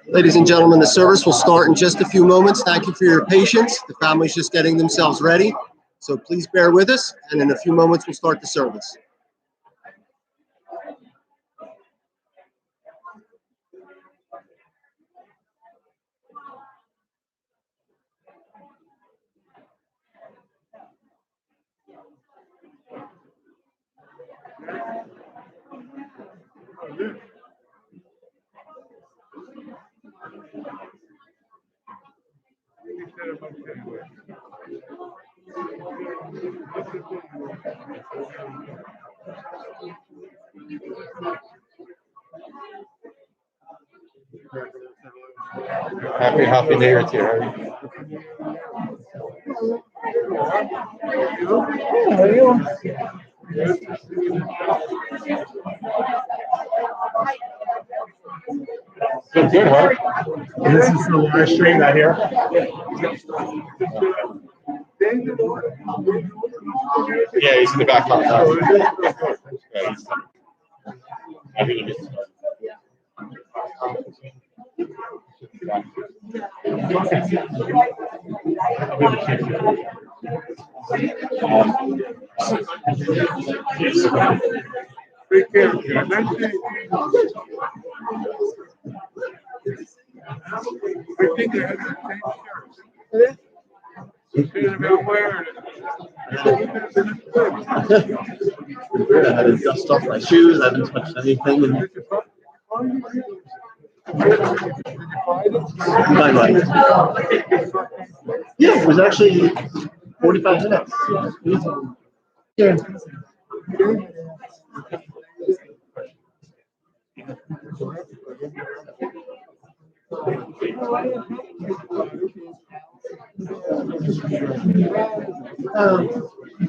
Ladies and gentlemen, the service will start in just a few moments. Thank you for your patience. The family's just getting themselves ready. So please bear with us, and in a few moments, we'll start the service. Happy New Year to you. How are you? Good, huh? This is the live stream out here. Yeah, he's in the back. I think he just. Take care. I think I have the same shirt. Weird. I had to dust off my shoes. I haven't touched anything. And yeah, it was actually 45 minutes. Yeah.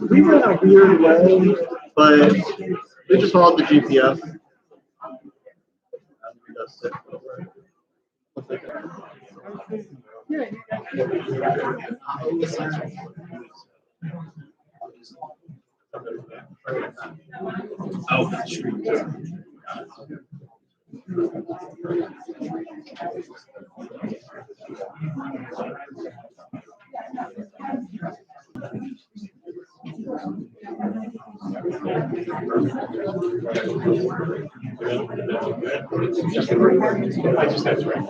We went a weird way, but we just followed the GPS. Oh, that's true. I just had to write.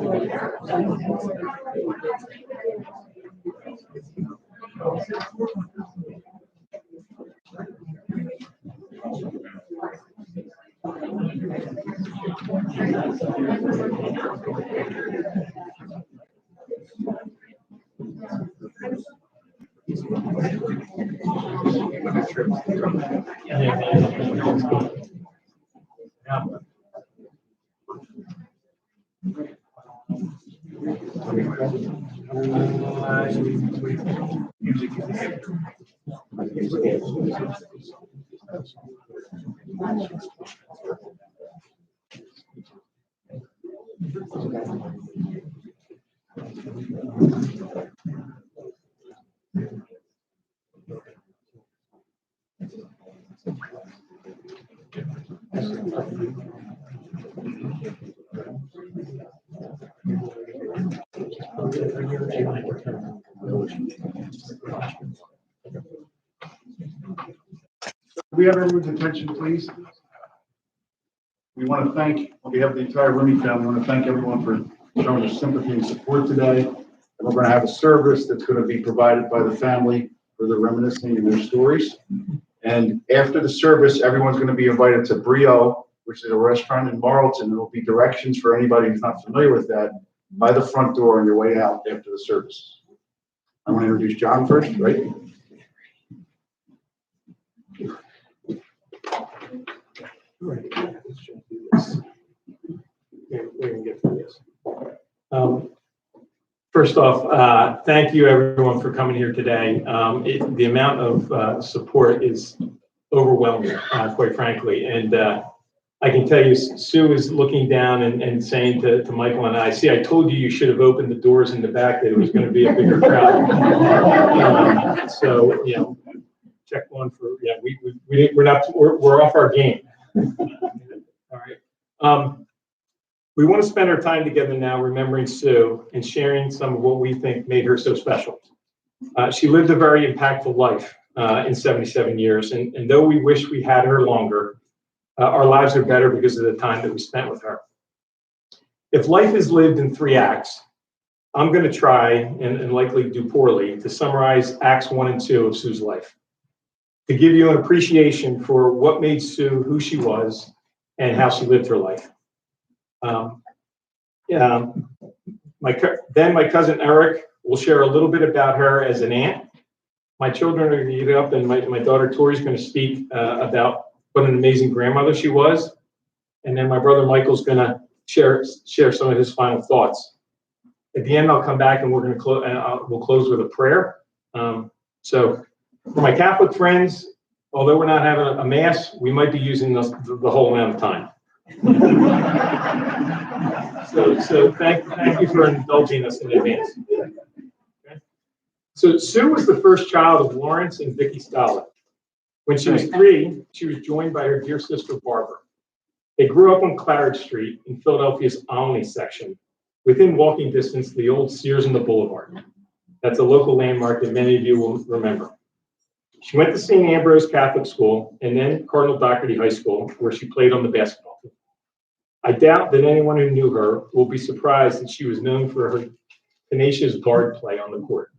Can we have everyone's attention, please? We want to thank, on behalf of the entire Rooney family, we want to thank everyone for showing their sympathy and support today. And we're going to have a service that's going to be provided by the family for their reminiscing and their stories. And after the service, everyone's going to be invited to Brio, which is a restaurant in Marlton. There will be directions for anybody who's not familiar with that by the front door on your way out after the service. I want to introduce John first, right? First off, thank you everyone for coming here today. The amount of support is overwhelming, quite frankly. And I can tell you, Sue is looking down and saying to Michael and I, see, I told you should have opened the doors in the back, that it was going to be a bigger crowd. So, you know, check one for, yeah, we're off our game. All right. We want to spend our time together now remembering Sue and sharing some of what we think made her so special. She lived a very impactful life in 77 years, and though we wish we had her longer, our lives are better because of the time that we spent with her. If life is lived in 3 acts, I'm going to try, and likely do poorly, to summarize acts 1 and 2 of Sue's life, to give you an appreciation for what made Sue who she was and how she lived her life. Then my cousin Eric will share a little bit about her as an aunt. My children are going to get up, and my daughter Tori's going to speak about what an amazing grandmother she was. And then my brother Michael's going to share some of his final thoughts. At the end, I'll come back and we're going to we'll close with a prayer. So for my Catholic friends, although we're not having a mass, we might be using the whole amount of time. So thank you for indulging us in advance. Okay. So Sue was the first child of Lawrence and Vicki Scholar. When she was 3, she was joined by her dear sister Barbara. They grew up on Claridge Street in Philadelphia's Olney section, within walking distance of the old Sears and the Boulevard. That's a local landmark that many of you will remember. She went to St. Ambrose Catholic School and then Cardinal Doherty High School, where she played on the basketball team. I doubt that anyone who knew her will be surprised that she was known for her tenacious guard play on the court.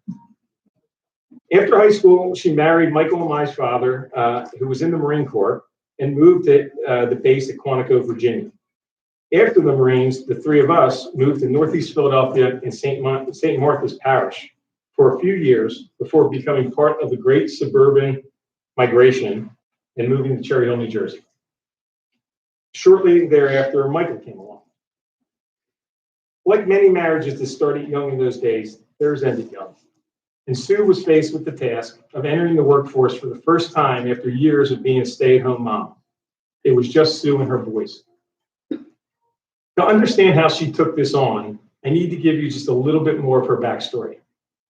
After high school, she married Michael and Mai's father, who was in the Marine Corps, and moved to the base at Quantico, Virginia. After the Marines, the three of us moved to Northeast Philadelphia in St. Martha's Parish for a few years before becoming part of the great suburban migration and moving to Cherry Hill, New Jersey. Shortly thereafter, Michael came along. Like many marriages that started young in those days, theirs ended young. And Sue was faced with the task of entering the workforce for the first time after years of being a stay-at-home mom. It was just Sue and her boys. To understand how she took this on, I need to give you just a little bit more of her backstory,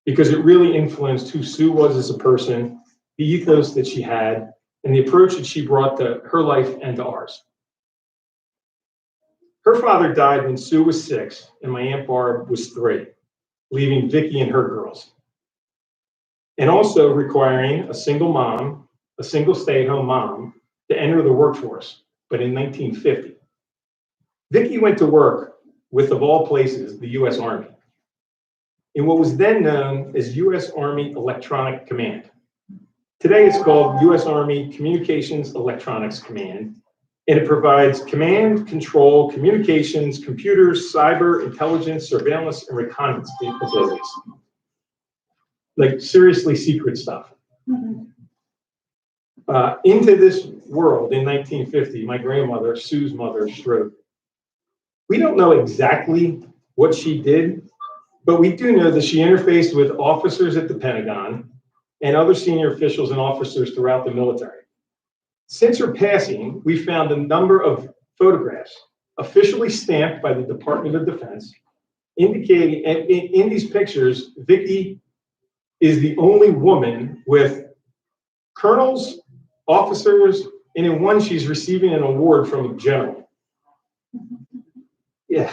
because it really influenced who Sue was as a person, the ethos that she had, and the approach that she brought to her life and to ours. Her father died when Sue was 6 and my Aunt Barb was 3, leaving Vicki and her girls, and also requiring a single mom, a single stay-at-home mom, to enter the workforce, but in 1950. Vicki went to work with, of all places, the U.S. Army, in what was then known as U.S. Army Electronic Command. Today it's called U.S. Army Communications Electronics Command, and it provides command, control, communications, computers, cyber, intelligence, surveillance, and reconnaissance capabilities. Like seriously secret stuff. Into this world in 1950, my grandmother, Sue's mother, strode. We don't know exactly what she did, but we do know that she interfaced with officers at the Pentagon and other senior officials and officers throughout the military. Since her passing, we found a number of photographs officially stamped by the Department of Defense, indicating, and in these pictures, Vicki is the only woman with colonels, officers, and in one she's receiving an award from a general. Yeah.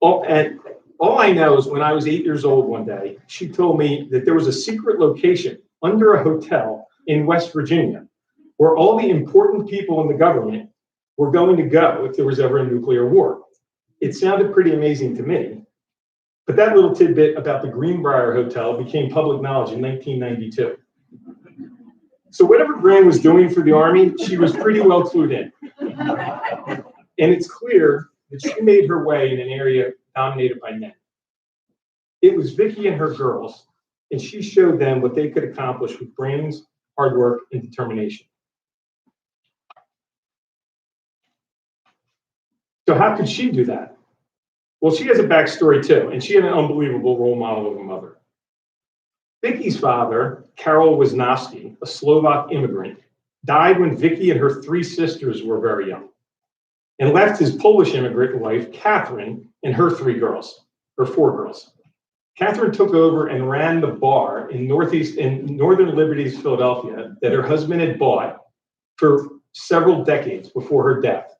And all I know is when I was 8 years old one day, she told me that there was a secret location under a hotel in West Virginia where all the important people in the government were going to go if there was ever a nuclear war. It sounded pretty amazing to me. But that little tidbit about the Greenbrier Hotel became public knowledge in 1992. So whatever Gran was doing for the Army, she was pretty well clued in. And it's clear that she made her way in an area dominated by men. It was Vicki and her girls, and she showed them what they could accomplish with brains, hard work, and determination. So how could she do that? Well, she has a backstory too, and she had an unbelievable role model of a mother. Vicki's father, Karol Wisnowski, a Slovak immigrant, died when Vicki and her 3 sisters were very young, and left his Polish immigrant wife, Catherine, and her 4 girls. Catherine took over and ran the bar in Northern Liberties, Philadelphia, that her husband had bought for several decades before her death.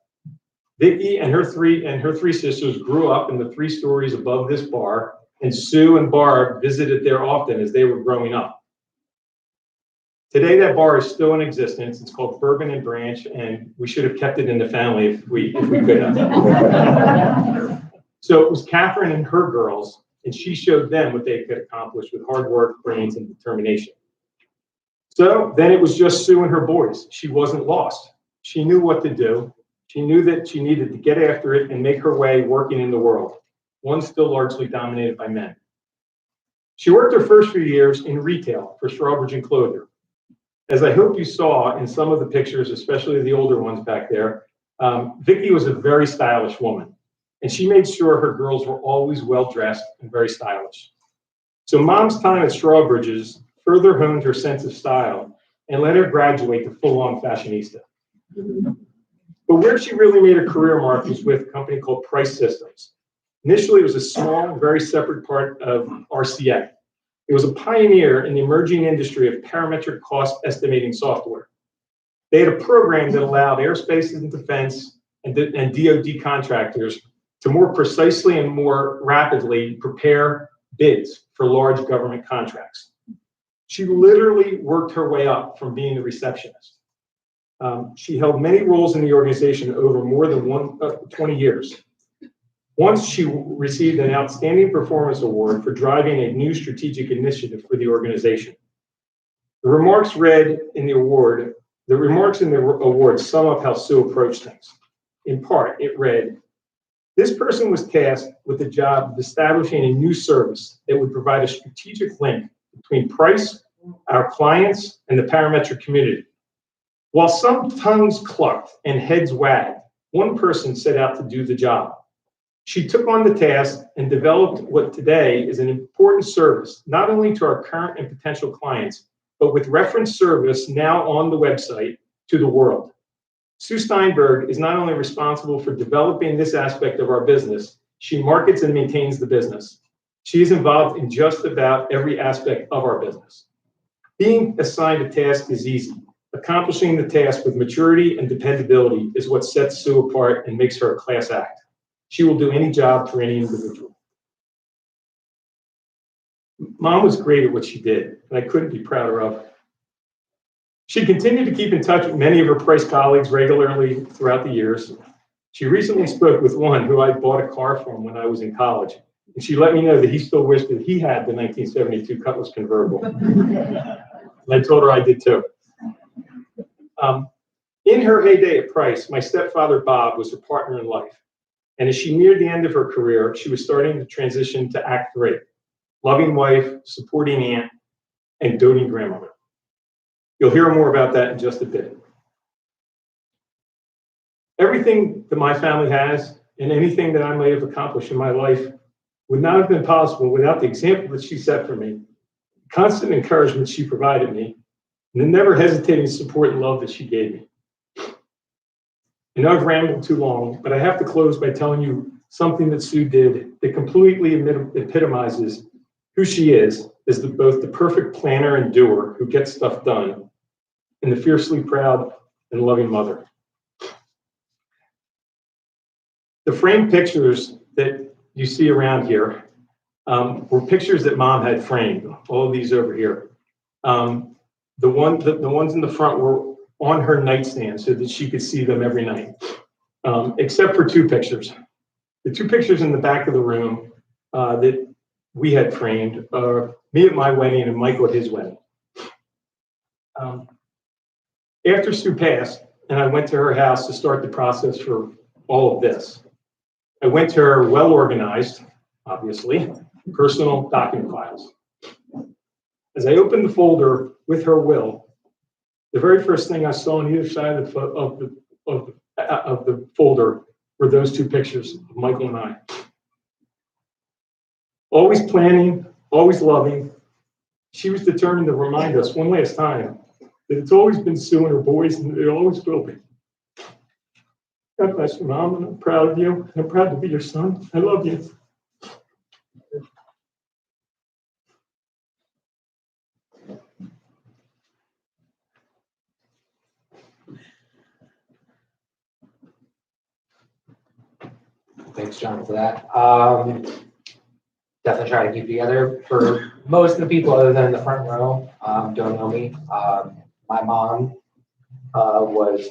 Vicki and her three sisters grew up in the 3 stories above this bar, and Sue and Barb visited there often as they were growing up. Today, that bar is still in existence. It's called Bourbon and Branch, and we should have kept it in the family if we could have. So it was Catherine and her girls, and she showed them what they could accomplish with hard work, brains, and determination. So then it was just Sue and her boys. She wasn't lost. She knew what to do. She knew that she needed to get after it and make her way working in the world, one still largely dominated by men. She worked her first few years in retail for Strawbridge and Clothier. As I hope you saw in some of the pictures, especially the older ones back there, Vicki was a very stylish woman, and she made sure her girls were always well-dressed and very stylish. So Mom's time at Strawbridge's further honed her sense of style and let her graduate to full-on fashionista. But where she really made a career mark was with a company called Price Systems. Initially, it was a small, very separate part of RCA. It was a pioneer in the emerging industry of parametric cost estimating software. They had a program that allowed aerospace and defense and DoD contractors to more precisely and more rapidly prepare bids for large government contracts. She literally worked her way up from being the receptionist. She held many roles in the organization over more than 20 years. Once she received an Outstanding Performance Award for driving a new strategic initiative for the organization. The remarks in the award sum up how Sue approached things. In part, it read, "This person was tasked with the job of establishing a new service that would provide a strategic link between Price, our clients, and the parametric community. While some tongues clucked and heads wagged, one person set out to do the job. She took on the task and developed what today is an important service, not only to our current and potential clients, but with reference service now on the website to the world. Sue Steinberg is not only responsible for developing this aspect of our business, she markets and maintains the business. She is involved in just about every aspect of our business. Being assigned a task is easy. Accomplishing the task with maturity and dependability is what sets Sue apart and makes her a class act. She will do any job for any individual." Mom was great at what she did, and I couldn't be prouder of her. She continued to keep in touch with many of her Price colleagues regularly throughout the years. She recently spoke with one who I bought a car from when I was in college, and she let me know that he still wished that he had the 1972 Cutlass convertible. And I told her I did too. In her heyday at Price, my stepfather Bob was her partner in life. And as she neared the end of her career, she was starting to transition to Act 3, loving wife, supporting aunt, and doting grandmother. You'll hear more about that in just a bit. Everything that my family has and anything that I may have accomplished in my life would not have been possible without the example that she set for me, the constant encouragement she provided me, and the never hesitating support and love that she gave me. I know I've rambled too long, but I have to close by telling you something that Sue did that completely epitomizes who she is as both the perfect planner and doer who gets stuff done, and the fiercely proud and loving mother. The framed pictures that you see around here were pictures that Mom had framed, all of these over here. The ones in the front were on her nightstand so that she could see them every night, except for two pictures. The two pictures in the back of the room that we had framed are me at my wedding and Michael at his wedding. After Sue passed, and I went to her house to start the process for all of this, I went to her well-organized, obviously, personal document files. As I opened the folder with her will, the very first thing I saw on either side of the folder were those two pictures of Michael and I. Always planning, always loving, she was determined to remind us one last time that it's always been Sue and her boys, and it always will be. God bless you, Mom, and I'm proud of you. I'm proud to be your son. I love you. Thanks, John, for that. Definitely try to keep together. For most of the people other than the front row, don't know me. My mom was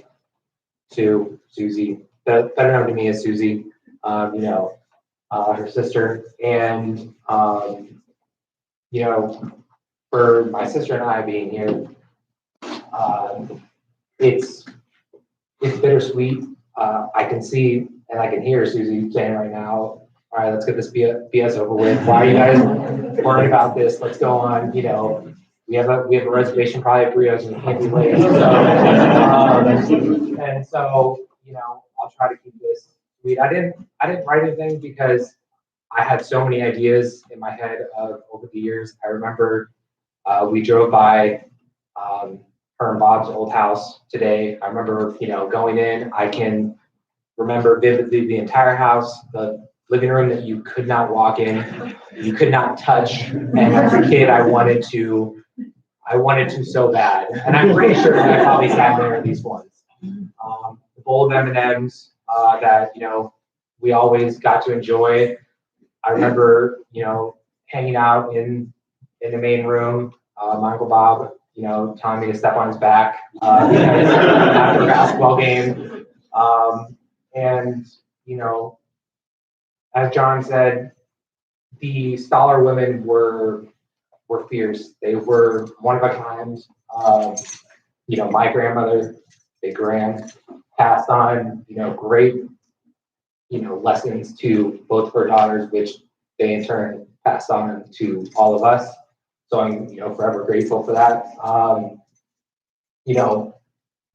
Susie, better known to me as Susie, her sister. And, for my sister and I being here, it's bittersweet. I can see and I can hear Susie saying right now, all right, let's get this BS over with. Why are you guys worried about this? Let's go on. We have a reservation probably at Brio's and we can't be late. So, I'll try to keep this sweet. I didn't write anything because I had so many ideas in my head over the years. I remember we drove by her and Bob's old house today. I remember, going in. I can remember vividly the entire house, the living room that you could not walk in, you could not touch. And as a kid, I wanted to so bad. And I'm pretty sure that I probably sat there at least once. The bowl of M&Ms that, we always got to enjoy. I remember, hanging out in the main room, my Uncle Bob, telling me to step on his back after a basketball game. And, as John said, the Stoller women were fierce. They were one of a kind. My grandmother, Big Gran, passed on, great, lessons to both of her daughters, which they in turn passed on to all of us. So I'm, forever grateful for that.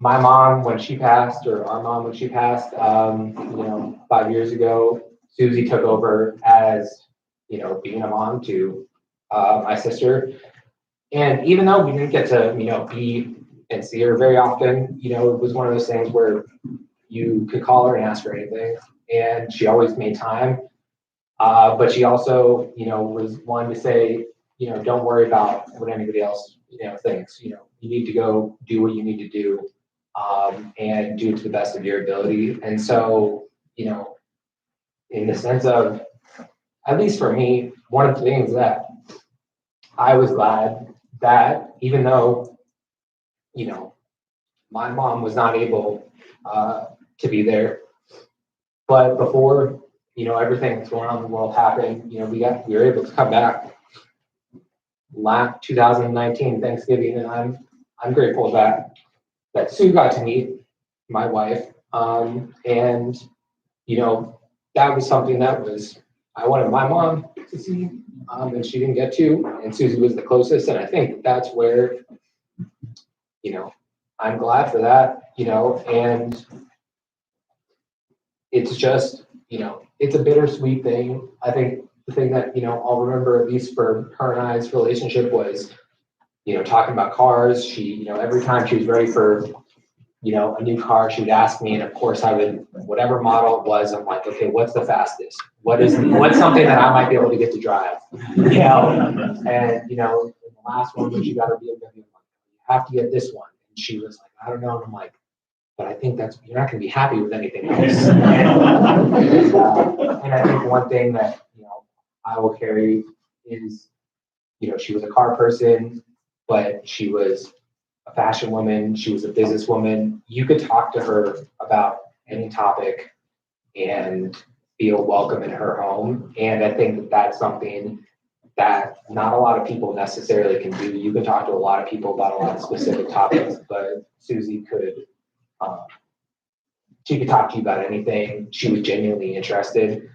My mom, when she passed, or our mom, when she passed, 5 years ago, Susie took over as, being a mom to my sister. And even though we didn't get to, be and see her very often, it was one of those things where you could call her and ask her anything. And she always made time. But she also, was one to say, don't worry about what anybody else, thinks. You need to go do what you need to do, and do it to the best of your ability. And so, in the sense of, at least for me, one of the things that I was glad that even though, my mom was not able to be there, but before, everything that's going on in the world happened, we were able to come back last 2019 Thanksgiving, and I'm grateful that Sue got to meet my wife, and that was something that I wanted my mom to see, and she didn't get to, and Susie was the closest, and I think that's where I'm glad for that, and it's just it's a bittersweet thing. I think the thing that I'll remember, at least for her and I's relationship, was talking about cars. She every time she was ready for a new car, she would ask me, and of course I would, whatever model it was, I'm like, okay, what's the fastest? What's something that I might be able to get to drive? And the last one, when she got her BMW, I'm like, you have to get this one. And she was like, I don't know. And I'm like, but I think you're not going to be happy with anything else. And I think one thing that I will carry is, she was a car person, but she was a fashion woman. She was a businesswoman. You could talk to her about any topic and feel welcome in her home. And I think that that's something that not a lot of people necessarily can do. You can talk to a lot of people about a lot of specific topics, but Susie could, she could talk to you about anything. She was genuinely interested.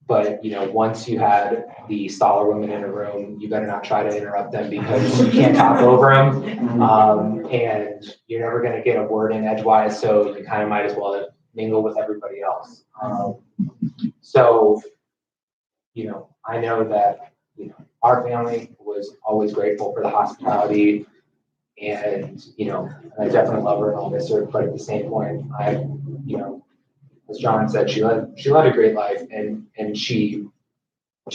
But once you had the Stoller women in a room, you better not try to interrupt them, because you can't talk over them, and you're never going to get a word in edgewise. So you kind of might as well mingle with everybody else. So I know that our family was always grateful for the hospitality, and I definitely love her and I'll miss her. But at the same point, as John said, she led a great life, and she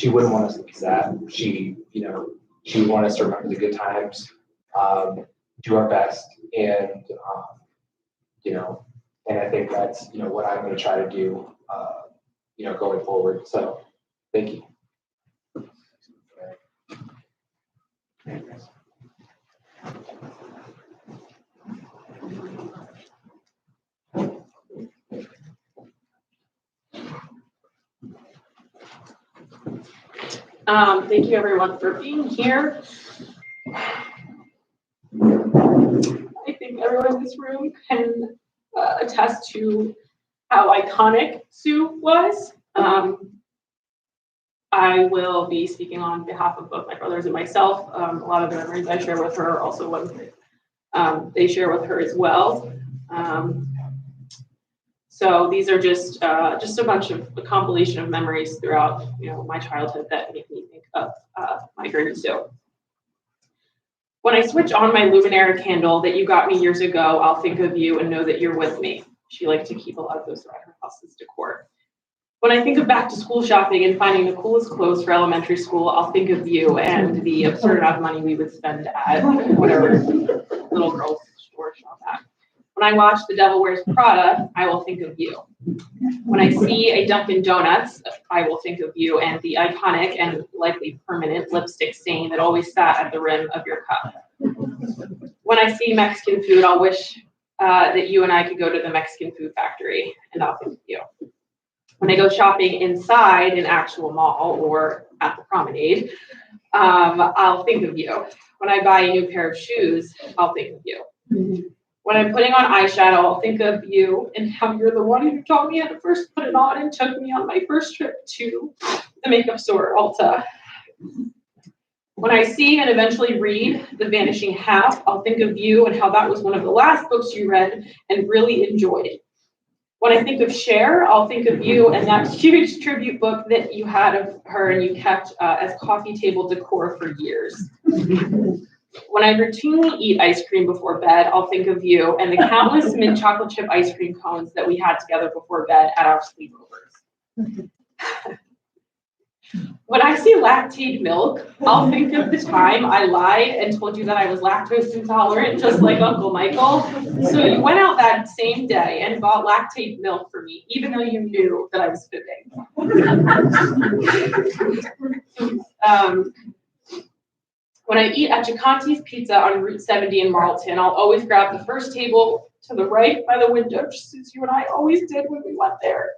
wouldn't want us to be sad. She would want us to remember the good times, do our best, and and I think that's what I'm going to try to do, going forward. So thank you. Thank you everyone for being here. I think everyone in this room can attest to how iconic Sue was. I will be speaking on behalf of both my brothers and myself. A lot of the memories I share with her are also ones that they share with her as well. So these are just a bunch of a compilation of memories throughout my childhood that make me think of my grandma Sue. When I switch on my Luminara candle that you got me years ago, I'll think of you and know that you're with me. She liked to keep a lot of those throughout her house's decor. When I think of back to school shopping and finding the coolest clothes for elementary school, I'll think of you and the absurd amount of money we would spend at whatever little girls store shop at. When I watch The Devil Wears Prada, I will think of you. When I see a Dunkin' Donuts, I will think of you and the iconic and likely permanent lipstick stain that always sat at the rim of your cup. When I see Mexican food, I'll wish that you and I could go to the Mexican food factory, and I'll think of you. When I go shopping inside an actual mall or at the promenade, I'll think of you. When I buy a new pair of shoes, I'll think of you. When I'm putting on eyeshadow, I'll think of you and how you're the one who taught me how to first put it on and took me on my first trip to the makeup store, Ulta. When I see and eventually read The Vanishing Half, I'll think of you and how that was one of the last books you read and really enjoyed. When I think of Cher, I'll think of you and that huge tribute book that you had of her and you kept as coffee table decor for years. When I routinely eat ice cream before bed, I'll think of you and the countless mint chocolate chip ice cream cones that we had together before bed at our sleepovers. When I see lactate milk, I'll think of the time I lied and told you that I was lactose intolerant, just like Uncle Michael. So you went out that same day and bought lactate milk for me, even though you knew that I was fibbing. When I eat at Giaconti's Pizza on Route 70 in Marlton, I'll always grab the first table to the right by the window, just as you and I always did when we went there.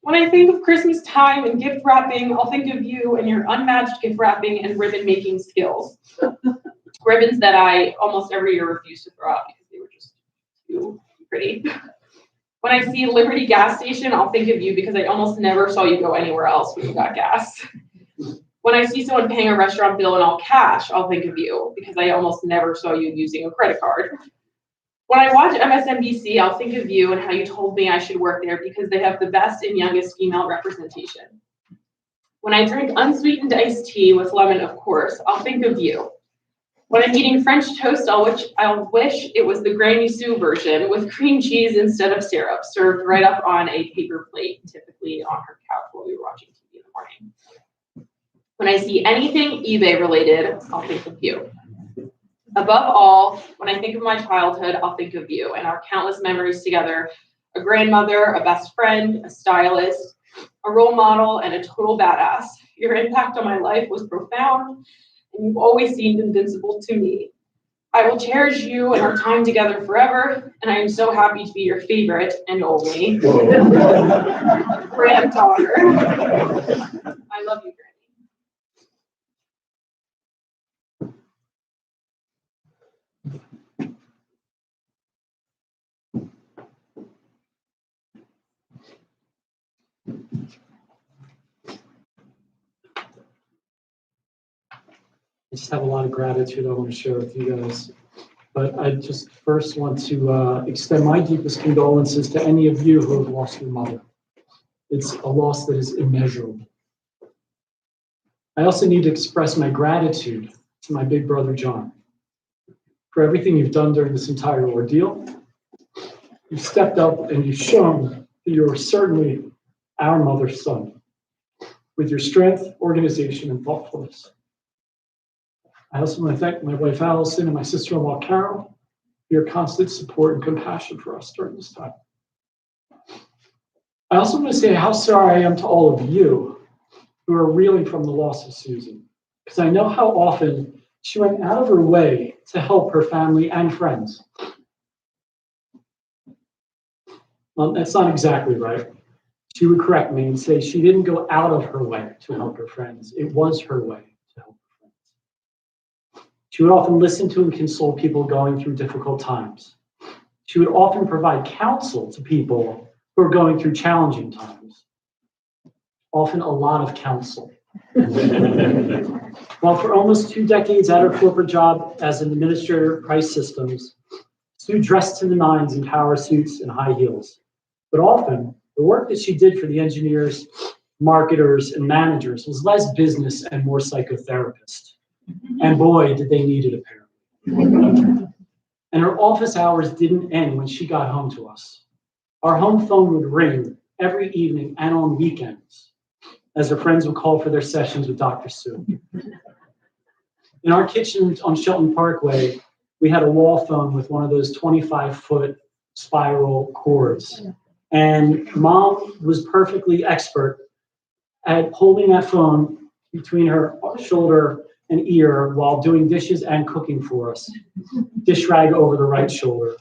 When I think of Christmas time and gift wrapping, I'll think of you and your unmatched gift wrapping and ribbon making skills. Ribbons that I almost every year refuse to throw out because they were just too pretty. When I see Liberty gas station, I'll think of you because I almost never saw you go anywhere else when you got gas. When I see someone paying a restaurant bill in all cash, I'll think of you because I almost never saw you using a credit card. When I watch MSNBC, I'll think of you and how you told me I should work there because they have the best and youngest female representation. When I drink unsweetened iced tea with lemon, of course, I'll think of you. When I'm eating French toast, I'll wish it was the Granny Sue version with cream cheese instead of syrup, served right up on a paper plate, typically on her couch while we were watching TV in the morning. When I see anything eBay related, I'll think of you. Above all, when I think of my childhood, I'll think of you and our countless memories together, a grandmother, a best friend, a stylist, a role model, and a total badass. Your impact on my life was profound, and you've always seemed invincible to me. I will cherish you and our time together forever, and I am so happy to be your favorite and only granddaughter. I love you, Granny. I just have a lot of gratitude I want to share with you guys. But I just first want to extend my deepest condolences to any of you who have lost your mother. It's a loss that is immeasurable. I also need to express my gratitude to my big brother, John, for everything you've done during this entire ordeal. You've stepped up and you've shown that you're certainly our mother's son, with your strength, organization, and thoughtfulness. I also want to thank my wife, Allison, and my sister-in-law, Carol, for your constant support and compassion for us during this time. I also want to say how sorry I am to all of you who are reeling from the loss of Susan, because I know how often she went out of her way to help her family and friends. Well, that's not exactly right. She would correct me and say she didn't go out of her way to help her friends. It was her way to help her friends. She would often listen to and console people going through difficult times. She would often provide counsel to people who are going through challenging times. Often a lot of counsel. Well, for almost 2 decades at her corporate job as an administrator of price systems, Sue dressed to the nines in power suits and high heels. But often, the work that she did for the engineers, marketers, and managers was less business and more psychotherapist. And boy, did they need it, apparently. And her office hours didn't end when she got home to us. Our home phone would ring every evening and on weekends as her friends would call for their sessions with Dr. Sue. In our kitchen on Shelton Parkway, we had a wall phone with one of those 25-foot spiral cords. And Mom was perfectly expert at holding that phone between her shoulder and ear while doing dishes and cooking for us. Dish rag over the right shoulder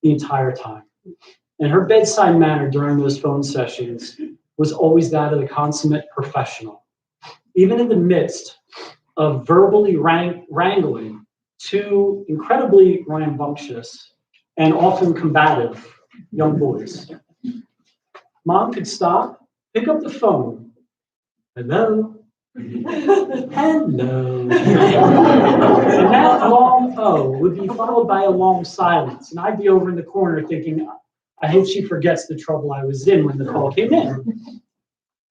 the entire time. And her bedside manner during those phone sessions was always that of the consummate professional. Even in the midst of verbally wrangling two incredibly rambunctious and often combative young boys, Mom could stop, pick up the phone. Hello? Hello. And that long O would be followed by a long silence. And I'd be over in the corner thinking, I hope she forgets the trouble I was in when the call came in.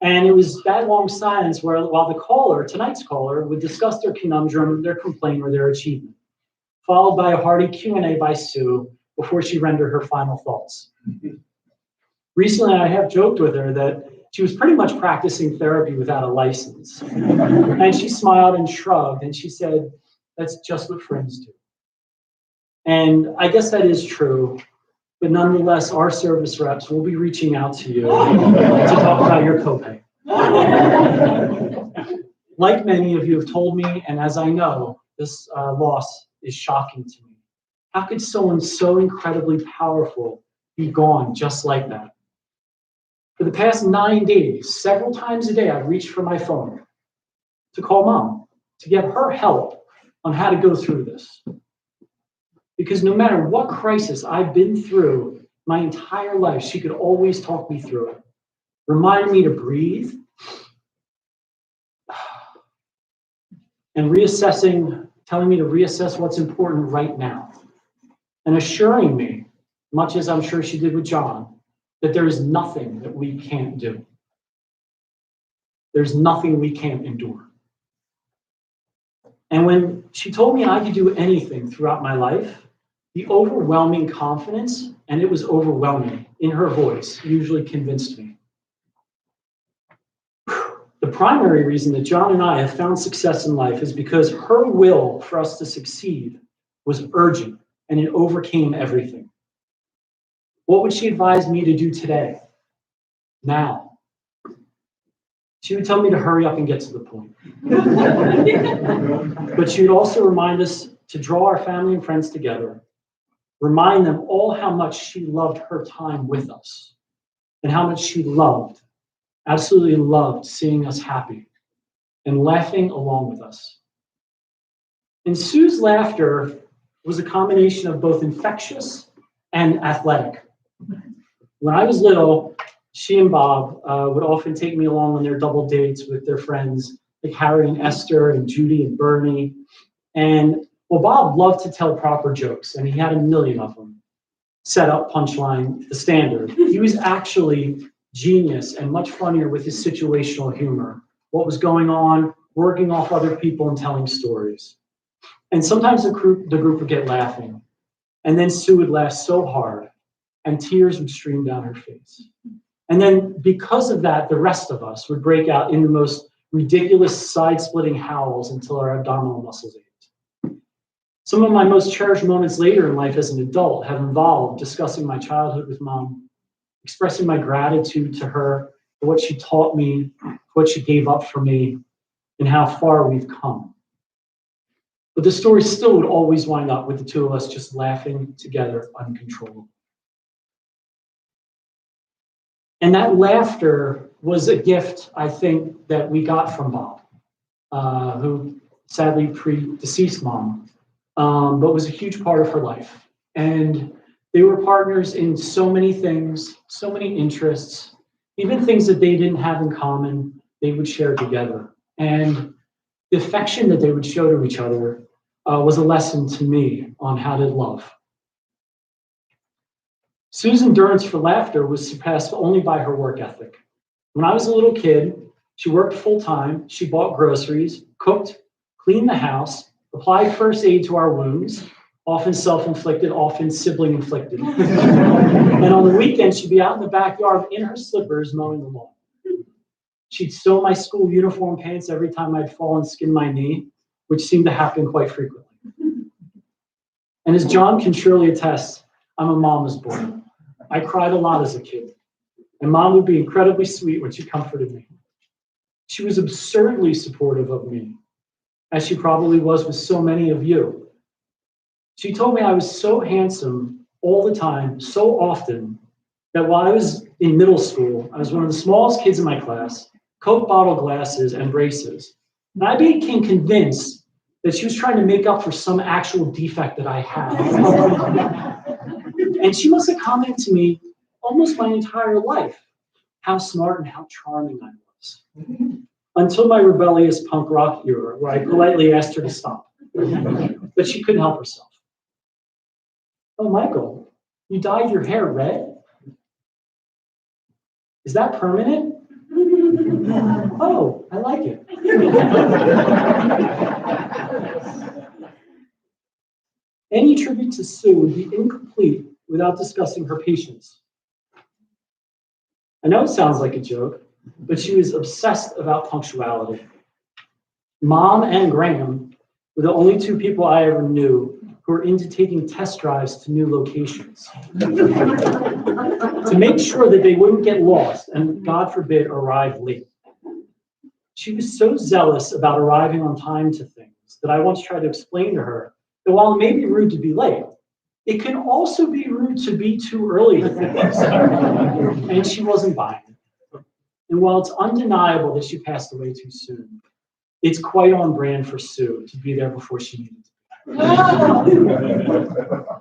And it was that long silence where, while the caller, tonight's caller, would discuss their conundrum, their complaint, or their achievement, followed by a hearty Q&A by Sue before she rendered her final thoughts. Recently, I have joked with her that she was pretty much practicing therapy without a license. And she smiled and shrugged, and she said, that's just what friends do. And I guess that is true, but nonetheless, our service reps will be reaching out to you to talk about your copay. Like many of you have told me, and as I know, this loss is shocking to me. How could someone so incredibly powerful be gone just like that? For the past 9 days, several times a day, I've reached for my phone to call Mom, to get her help on how to go through this. Because no matter what crisis I've been through my entire life, she could always talk me through it, remind me to breathe, and telling me to reassess what's important right now, and assuring me, much as I'm sure she did with John, that there is nothing that we can't do. There's nothing we can't endure. And when she told me I could do anything throughout my life, the overwhelming confidence, and it was overwhelming, in her voice usually convinced me. The primary reason that John and I have found success in life is because her will for us to succeed was urgent, and it overcame everything. What would she advise me to do today? Now. She would tell me to hurry up and get to the point. But she would also remind us to draw our family and friends together, remind them all how much she loved her time with us, and how much she absolutely loved seeing us happy and laughing along with us. And Sue's laughter was a combination of both infectious and athletic. When I was little, she and Bob would often take me along on their double dates with their friends, like Harry and Esther and Judy and Bernie. And well, Bob loved to tell proper jokes, and he had a million of them. Set up, punchline, the standard. He was actually genius and much funnier with his situational humor. What was going on, working off other people and telling stories. And sometimes the group would get laughing. And then Sue would laugh so hard, and tears would stream down her face. And then because of that, the rest of us would break out in the most ridiculous side-splitting howls until our abdominal muscles ached. Some of my most cherished moments later in life as an adult have involved discussing my childhood with Mom, expressing my gratitude to her for what she taught me, for what she gave up for me, and how far we've come. But the story still would always wind up with the two of us just laughing together uncontrollably. And that laughter was a gift, I think, that we got from Bob, who sadly predeceased Mom, but was a huge part of her life. And they were partners in so many things, so many interests, even things that they didn't have in common, they would share together. And the affection that they would show to each other was a lesson to me on how to love. Sue's endurance for laughter was surpassed only by her work ethic. When I was a little kid, she worked full-time, she bought groceries, cooked, cleaned the house, applied first aid to our wounds, often self-inflicted, often sibling-inflicted. And on the weekends, she'd be out in the backyard in her slippers mowing the lawn. She'd sew my school uniform pants every time I'd fall and skin my knee, which seemed to happen quite frequently. And as John can surely attest, I'm a mama's boy. I cried a lot as a kid, and Mom would be incredibly sweet when she comforted me. She was absurdly supportive of me, as she probably was with so many of you. She told me I was so handsome all the time, so often, that while I was in middle school, I was one of the smallest kids in my class, Coke bottle glasses and braces. And I became convinced that she was trying to make up for some actual defect that I had. And she must have commented to me almost my entire life how smart and how charming I was. Until my rebellious punk rock era, where I politely asked her to stop. But she couldn't help herself. Oh, Michael, you dyed your hair red? Is that permanent? Oh, I like it. Any tribute to Sue would be incomplete without discussing her patience. I know it sounds like a joke, but she was obsessed about punctuality. Mom and Graham were the only two people I ever knew who were into taking test drives to new locations to make sure that they wouldn't get lost and, God forbid, arrive late. She was so zealous about arriving on time to things that I once tried to explain to her that while it may be rude to be late, it can also be rude to be too early to things. And she wasn't buying it. And while it's undeniable that she passed away too soon, it's quite on brand for Sue to be there before she needed to.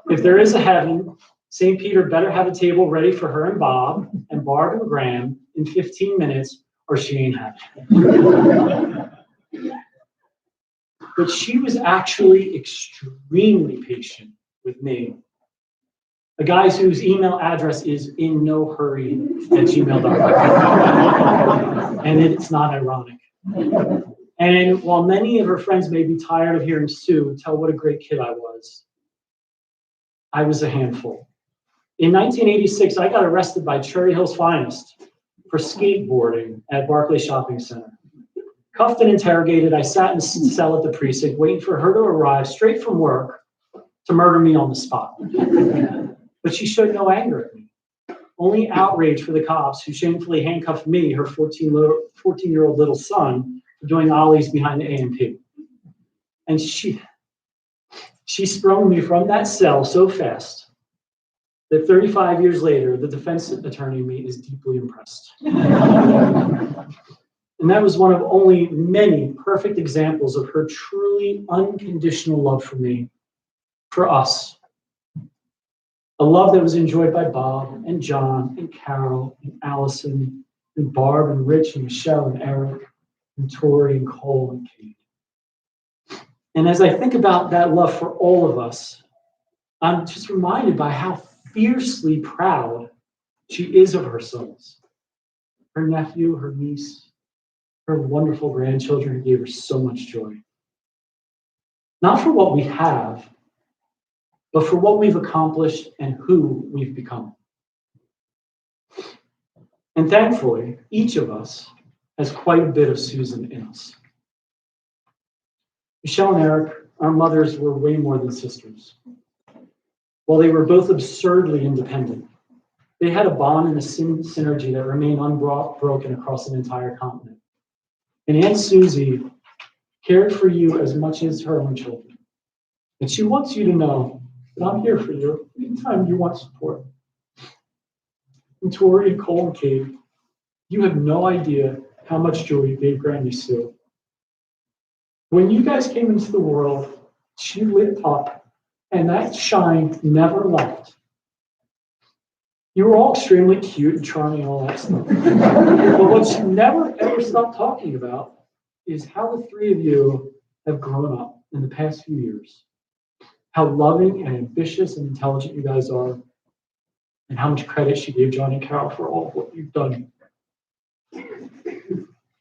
If there is a heaven, St. Peter better have a table ready for her and Bob and Barb and Graham in 15 minutes, or she ain't having it. But she was actually extremely patient with me. A guy whose email address is innohurry@gmail.com. And it's not ironic. And while many of her friends may be tired of hearing Sue tell what a great kid I was a handful. In 1986, I got arrested by Cherry Hill's finest for skateboarding at Barclay Shopping Center. Cuffed and interrogated, I sat in a cell at the precinct waiting for her to arrive straight from work to murder me on the spot. But she showed no anger at me, only outrage for the cops who shamefully handcuffed me, her 14-year-old little son, for doing ollies behind the A&P. And she sprung me from that cell so fast that 35 years later, the defense attorney in me is deeply impressed. And that was one of only many perfect examples of her truly unconditional love for me, for us. A love that was enjoyed by Bob and John and Carol and Allison and Barb and Rich and Michelle and Eric and Tori and Cole and Kate. And as I think about that love for all of us, I'm just reminded by how fiercely proud she is of her sons, her nephew, her niece, her wonderful grandchildren who gave her so much joy. Not for what we have, but for what we've accomplished and who we've become. And thankfully, each of us has quite a bit of Susan in us. Michelle and Eric, our mothers were way more than sisters. While they were both absurdly independent, they had a bond and a synergy that remained unbroken across an entire continent. And Aunt Susie cared for you as much as her own children. And she wants you to know that I'm here for you anytime you want support. And Tori and Cole and Kate, you have no idea how much joy you gave Granny Sue. When you guys came into the world, she lit up, and that shine never left. You were all extremely cute and charming and all that stuff. But what she never ever stopped talking about is how the three of you have grown up in the past few years. How loving and ambitious and intelligent you guys are, and how much credit she gave John and Carol for all of what you've done.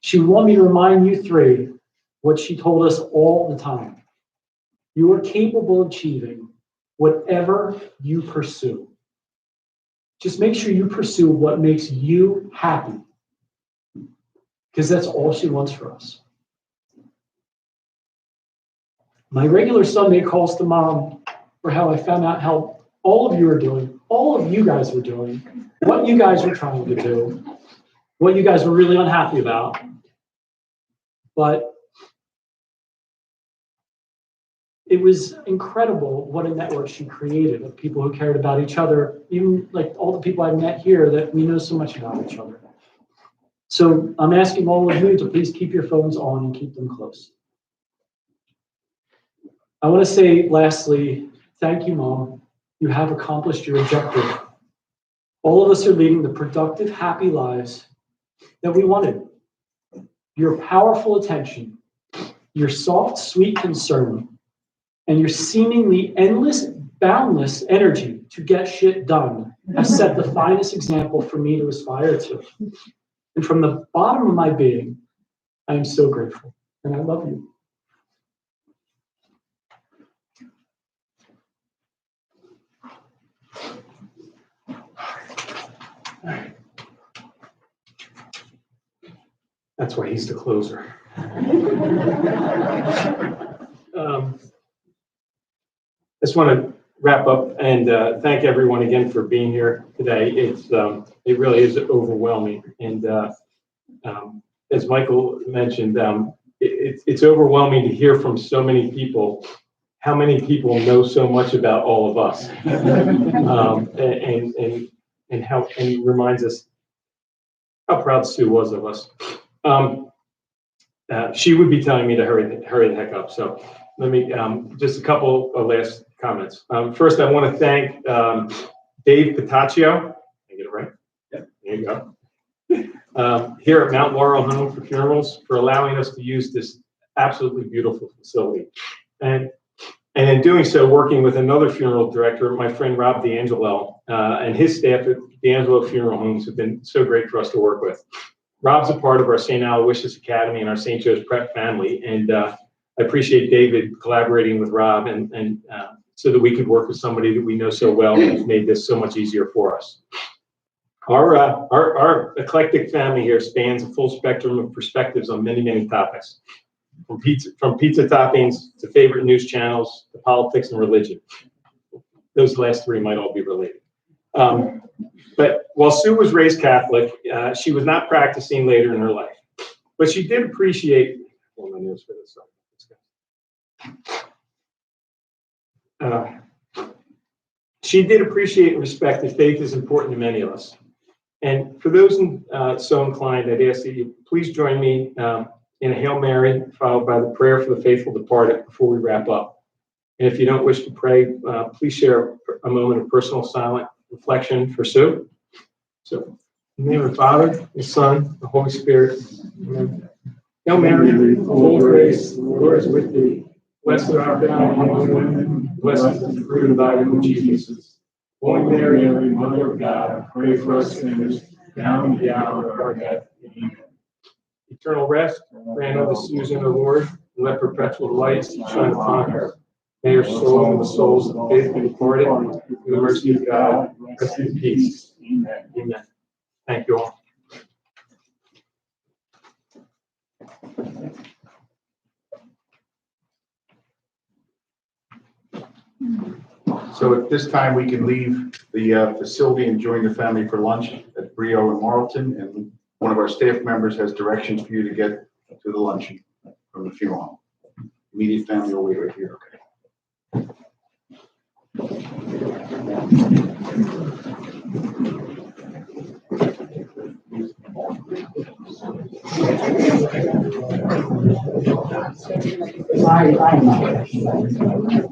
She wanted me to remind you three what she told us all the time. You are capable of achieving whatever you pursue. Just make sure you pursue what makes you happy, because that's all she wants for us. My regular Sunday calls to Mom for how I found out how all of you are doing, all of you guys were doing, what you guys were trying to do, what you guys were really unhappy about. But it was incredible what a network she created of people who cared about each other, even like all the people I met here that we know so much about each other. So I'm asking all of you to please keep your phones on and keep them close. I want to say lastly, thank you, Mom. You have accomplished your objective. All of us are leading the productive, happy lives that we wanted. Your powerful attention, your soft, sweet concern, and your seemingly endless, boundless energy to get shit done have set the finest example for me to aspire to. And from the bottom of my being, I am so grateful, and I love you. That's why he's the closer. I just want to wrap up and thank everyone again for being here today. It really is overwhelming, and as Michael mentioned, it's overwhelming to hear from so many people how many people know so much about all of us, and how and reminds us how proud Sue was of us. She would be telling me to hurry the heck up. So let me just a couple of last comments. First, I want to thank Dave Pataccio. Did I get it right? Yeah. There you go. Here at Mount Laurel Home for Funerals for allowing us to use this absolutely beautiful facility. And in doing so, working with another funeral director, my friend Rob D'Angelo, and his staff at D'Angelo Funeral Homes have been so great for us to work with. Rob's a part of our St. Aloysius Academy and our St. Joe's Prep family, and I appreciate David collaborating with Rob and so that we could work with somebody that we know so well and has made this so much easier for us. Our eclectic family here spans a full spectrum of perspectives on many, many topics, from pizza toppings to favorite news channels to politics and religion. Those last three might all be related. But while Sue was raised Catholic, she was not practicing later in her life. But she did appreciate, well, my nose for this. She did appreciate and respect that faith is important to many of us. And for those so inclined, I'd ask that you please join me in a Hail Mary, followed by the prayer for the faithful departed before we wrap up. And if you don't wish to pray, please share a moment of personal silent reflection for Sue. So, in the name of the Father, the Son, the Holy Spirit. Amen. Hail Mary, full of grace, the Lord is with thee. Blessed art thou among women, blessed is the fruit of thy womb, Jesus. Holy Mary, Mother of God, pray for us sinners, now and at the hour of our death. Amen. Eternal rest, grant unto Susan, the Lord, and let perpetual light shine upon her. May her soul and the souls of the faithful departed, through the mercy of God, rest in peace. Amen. Amen. Thank you all. So at this time, we can leave the facility and join the family for lunch at Brio in Marlton. And one of our staff members has directions for you to get to the luncheon from the funeral home. Immediate family will wait right here, okay? I am not.